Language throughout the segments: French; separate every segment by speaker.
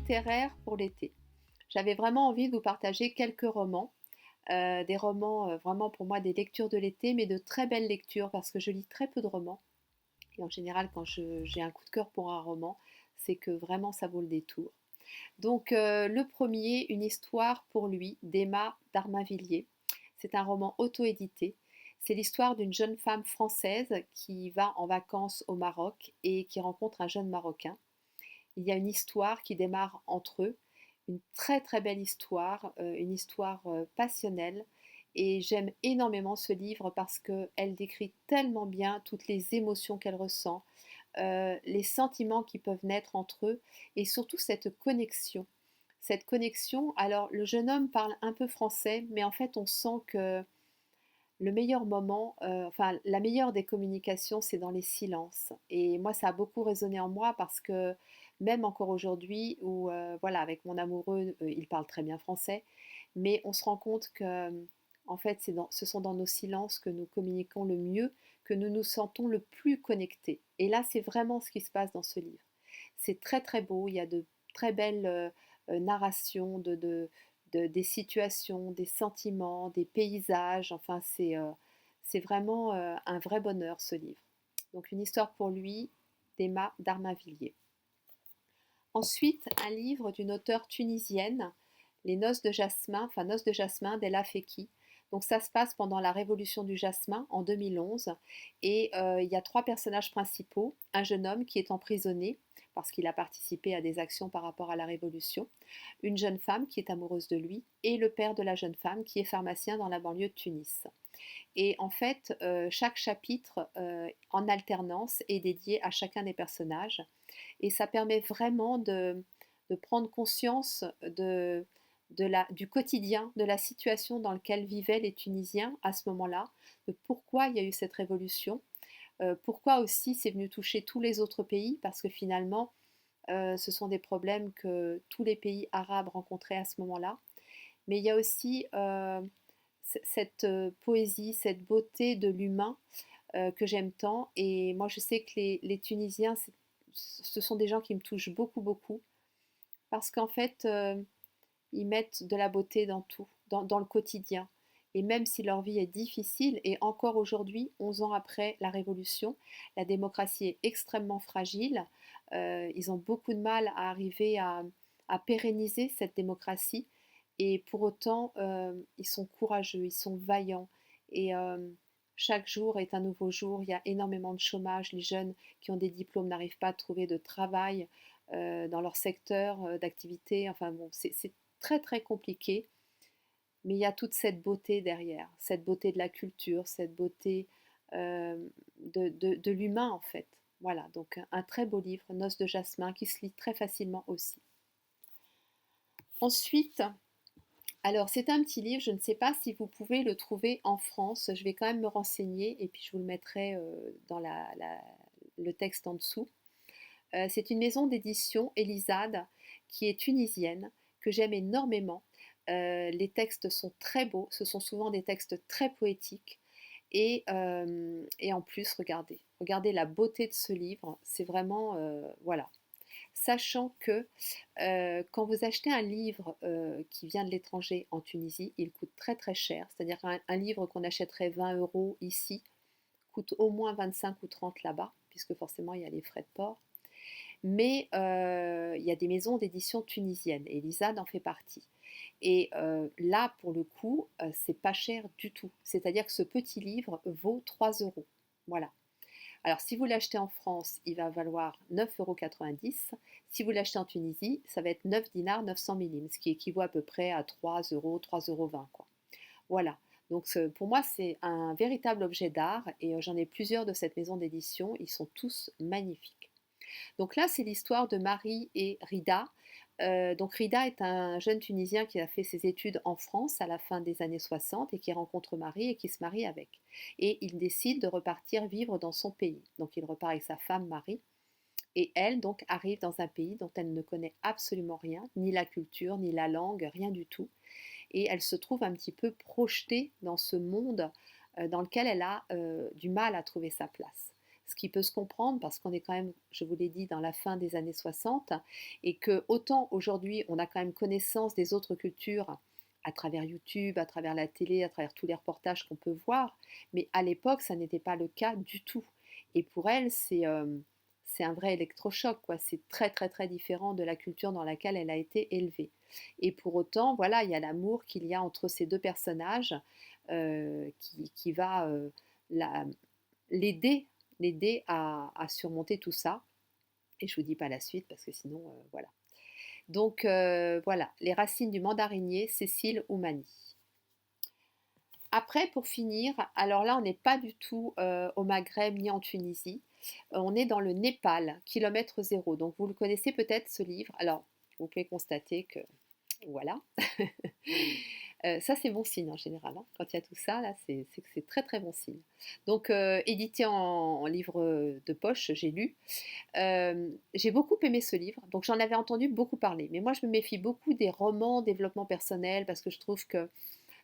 Speaker 1: littéraire pour l'été. J'avais vraiment envie de vous partager quelques romans, des romans vraiment pour moi des lectures de l'été, mais de très belles lectures parce que je lis très peu de romans. Et en général, quand j'ai un coup de cœur pour un roman, c'est que vraiment ça vaut le détour. Donc le premier, Une histoire pour lui, d'Emma Darmavilliers. C'est un roman auto-édité. C'est l'histoire d'une jeune femme française qui va en vacances au Maroc et qui rencontre un jeune Marocain. Il y a une histoire qui démarre entre eux, une très très belle histoire, une histoire passionnelle. Et j'aime énormément ce livre parce qu'elle décrit tellement bien toutes les émotions qu'elle ressent, les sentiments qui peuvent naître entre eux et surtout cette connexion. Cette connexion, alors le jeune homme parle un peu français, mais en fait on sent que le meilleur moment, enfin la meilleure des communications, c'est dans les silences. Et moi, ça a beaucoup résonné en moi parce que même encore aujourd'hui, où voilà, avec mon amoureux, il parle très bien français, mais on se rend compte que, en fait, ce sont dans nos silences que nous communiquons le mieux, que nous nous sentons le plus connectés. Et là, c'est vraiment ce qui se passe dans ce livre. C'est très très beau, il y a de très belles narrations des situations, des sentiments, des paysages. Enfin, c'est vraiment un vrai bonheur ce livre. Donc une histoire pour lui d'Emma Darmavilliers. Ensuite, un livre d'une auteure tunisienne, Les Noces de Jasmin, enfin Noces de Jasmin d'Ella Feki. Donc ça se passe pendant la Révolution du Jasmin en 2011 et il y a trois personnages principaux. Un jeune homme qui est emprisonné parce qu'il a participé à des actions par rapport à la Révolution, une jeune femme qui est amoureuse de lui et le père de la jeune femme qui est pharmacien dans la banlieue de Tunis. Et en fait, chaque chapitre en alternance est dédié à chacun des personnages et ça permet vraiment de prendre conscience du quotidien, de la situation dans laquelle vivaient les Tunisiens à ce moment-là, de pourquoi il y a eu cette révolution, pourquoi aussi c'est venu toucher tous les autres pays, parce que finalement, ce sont des problèmes que tous les pays arabes rencontraient à ce moment-là. Mais il y a aussi cette poésie, cette beauté de l'humain que j'aime tant. Et moi, je sais que les Tunisiens, ce sont des gens qui me touchent beaucoup, beaucoup, parce qu'en fait, ils mettent de la beauté dans tout, dans le quotidien. Et même si leur vie est difficile, et encore aujourd'hui, 11 ans après la Révolution, la démocratie est extrêmement fragile. Ils ont beaucoup de mal à arriver à pérenniser cette démocratie. Et pour autant, ils sont courageux, ils sont vaillants. Et chaque jour est un nouveau jour. Il y a énormément de chômage. Les jeunes qui ont des diplômes n'arrivent pas à trouver de travail dans leur secteur d'activité. Enfin bon, c'est très très compliqué, mais il y a toute cette beauté derrière, cette beauté de la culture, cette beauté de l'humain en fait. Voilà, donc un très beau livre, Noces de Jasmin, qui se lit très facilement aussi. Ensuite, alors c'est un petit livre, je ne sais pas si vous pouvez le trouver en France, je vais quand même me renseigner et puis je vous le mettrai dans le texte en dessous. C'est une maison d'édition, Elisade, qui est tunisienne, que j'aime énormément. Les textes sont très beaux, ce sont souvent des textes très poétiques. Et en plus, regardez la beauté de ce livre, c'est vraiment, voilà. Sachant que quand vous achetez un livre qui vient de l'étranger en Tunisie, il coûte très très cher. C'est-à-dire qu'un livre qu'on achèterait 20 euros ici coûte au moins 25 ou 30 là-bas, puisque forcément il y a les frais de port. Mais il y a des maisons d'édition tunisiennes et Elisade en fait partie. Et là, pour le coup, c'est pas cher du tout. C'est-à-dire que ce petit livre vaut 3 euros. Voilà. Alors, si vous l'achetez en France, il va valoir 9,90 euros. Si vous l'achetez en Tunisie, ça va être 9 dinars 900 millim, ce qui équivaut à peu près à 3 euros, 3,20 euros, quoi. Voilà. Donc, pour moi, c'est un véritable objet d'art et j'en ai plusieurs de cette maison d'édition. Ils sont tous magnifiques. Donc là, c'est l'histoire de Marie et Rida. Donc Rida est un jeune Tunisien qui a fait ses études en France à la fin des années 60 et qui rencontre Marie et qui se marie avec. Et il décide de repartir vivre dans son pays. Donc il repart avec sa femme Marie. Et elle, donc, arrive dans un pays dont elle ne connaît absolument rien, ni la culture, ni la langue, rien du tout. Et elle se trouve un petit peu projetée dans ce monde dans lequel elle a du mal à trouver sa place. ce qui peut se comprendre parce qu'on est quand même, je vous l'ai dit, dans la fin des années 60 et que autant aujourd'hui on a quand même connaissance des autres cultures à travers YouTube, à travers la télé, à travers tous les reportages qu'on peut voir, mais à l'époque ça n'était pas le cas du tout. Et pour elle, c'est un vrai électrochoc, quoi. C'est très très très différent de la culture dans laquelle elle a été élevée. Et pour autant, voilà, il y a l'amour qu'il y a entre ces deux personnages qui va la- l'aider, l'aider à surmonter tout ça. Et je vous dis pas la suite parce que sinon, voilà. Donc voilà, les racines du mandarinier, Cécile Oumani. Après, pour finir, alors là, on n'est pas du tout au Maghreb ni en Tunisie. On est dans le Népal, kilomètre zéro. Donc, vous le connaissez peut-être ce livre. Alors, vous pouvez constater que, voilà. Ça, c'est bon signe en général, hein. Quand il y a tout ça, là, c'est que c'est très très bon signe. Donc, édité en livre de poche, j'ai lu. J'ai beaucoup aimé ce livre, donc j'en avais entendu beaucoup parler. Mais moi, je me méfie beaucoup des romans développement personnel parce que je trouve que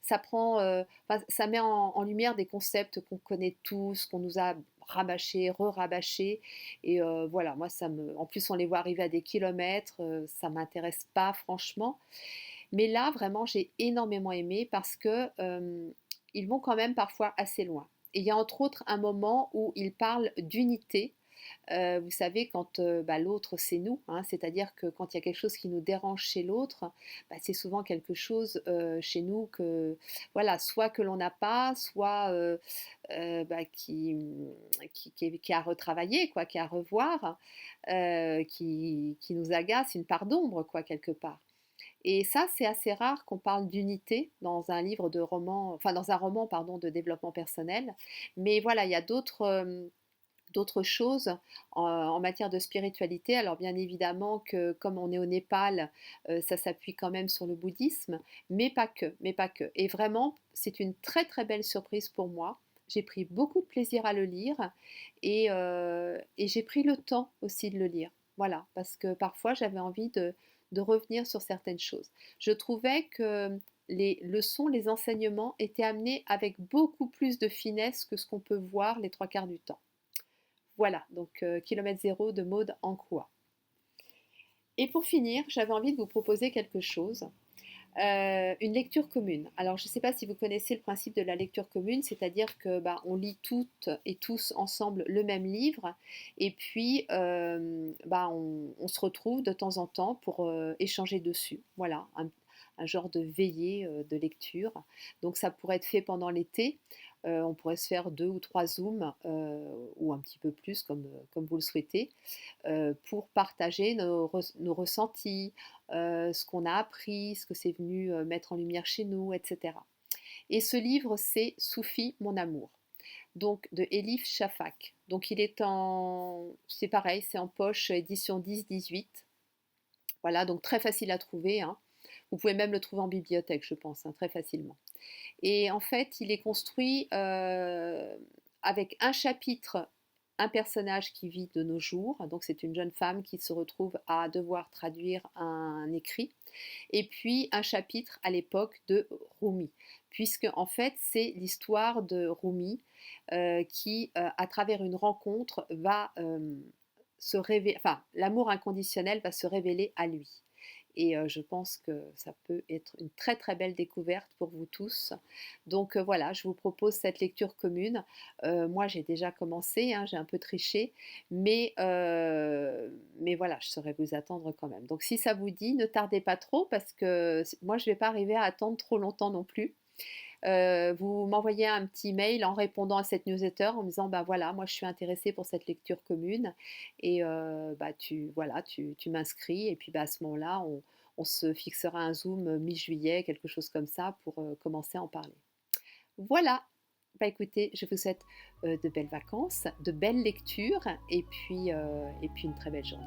Speaker 1: ça prend, enfin, ça met en lumière des concepts qu'on connaît tous, qu'on nous a rabâchés, re-rabâchés. Et voilà, moi, en plus, on les voit arriver à des kilomètres, ça m'intéresse pas franchement. Mais là, vraiment, j'ai énormément aimé parce que ils vont quand même parfois assez loin. Et il y a entre autres un moment où ils parlent d'unité. Vous savez, quand bah, l'autre, c'est nous, hein, c'est-à-dire que quand il y a quelque chose qui nous dérange chez l'autre, bah, c'est souvent quelque chose chez nous que, voilà, soit que l'on n'a pas, soit bah, qui a retravaillé, quoi, qui a à revoir, qui nous agace, une part d'ombre, quoi, quelque part. Et ça, c'est assez rare qu'on parle d'unité dans un livre de roman, enfin dans un roman, pardon, de développement personnel. Mais voilà, il y a d'autres choses en matière de spiritualité. Alors bien évidemment que comme on est au Népal, ça s'appuie quand même sur le bouddhisme, mais pas que, mais pas que. Et vraiment, c'est une très très belle surprise pour moi. J'ai pris beaucoup de plaisir à le lire et j'ai pris le temps aussi de le lire. Voilà, parce que parfois j'avais envie de revenir sur certaines choses. Je trouvais que les leçons, les enseignements étaient amenés avec beaucoup plus de finesse que ce qu'on peut voir les trois quarts du temps. Voilà, donc kilomètre zéro de Maud Ankoua. Et pour finir, j'avais envie de vous proposer quelque chose, une lecture commune. Alors, je ne sais pas si vous connaissez le principe de la lecture commune, c'est-à-dire que bah, on lit toutes et tous ensemble le même livre, et puis bah, on se retrouve de temps en temps pour échanger dessus. Voilà, un genre de veillée de lecture. Donc, ça pourrait être fait pendant l'été. On pourrait se faire 2 ou 3 zooms ou un petit peu plus comme vous le souhaitez pour partager nos ressentis, ce qu'on a appris, ce que c'est venu mettre en lumière chez nous, etc. Et ce livre, c'est Soufi, mon amour, donc de Elif Shafak. Donc il est c'est pareil, c'est en poche édition 10-18. Voilà, donc très facile à trouver, hein. Vous pouvez même le trouver en bibliothèque, je pense, hein, très facilement. Et en fait, il est construit avec un chapitre, un personnage qui vit de nos jours. Donc c'est une jeune femme qui se retrouve à devoir traduire un écrit. Et puis un chapitre à l'époque de Rumi. Puisque en fait c'est l'histoire de Rumi qui, à travers une rencontre, va se révéler, enfin l'amour inconditionnel va se révéler à lui. Et je pense que ça peut être une très très belle découverte pour vous tous. Donc voilà, je vous propose cette lecture commune. Moi j'ai déjà commencé, hein, j'ai un peu triché, mais voilà, je saurais vous attendre quand même. Donc si ça vous dit, ne tardez pas trop parce que moi je ne vais pas arriver à attendre trop longtemps non plus. Vous m'envoyez un petit mail en répondant à cette newsletter en me disant bah voilà, moi je suis intéressée pour cette lecture commune et bah tu m'inscris et puis bah, à ce moment-là on se fixera un zoom mi-juillet, quelque chose comme ça pour commencer à en parler. Voilà, bah écoutez, je vous souhaite de belles vacances, de belles lectures et puis une très belle journée.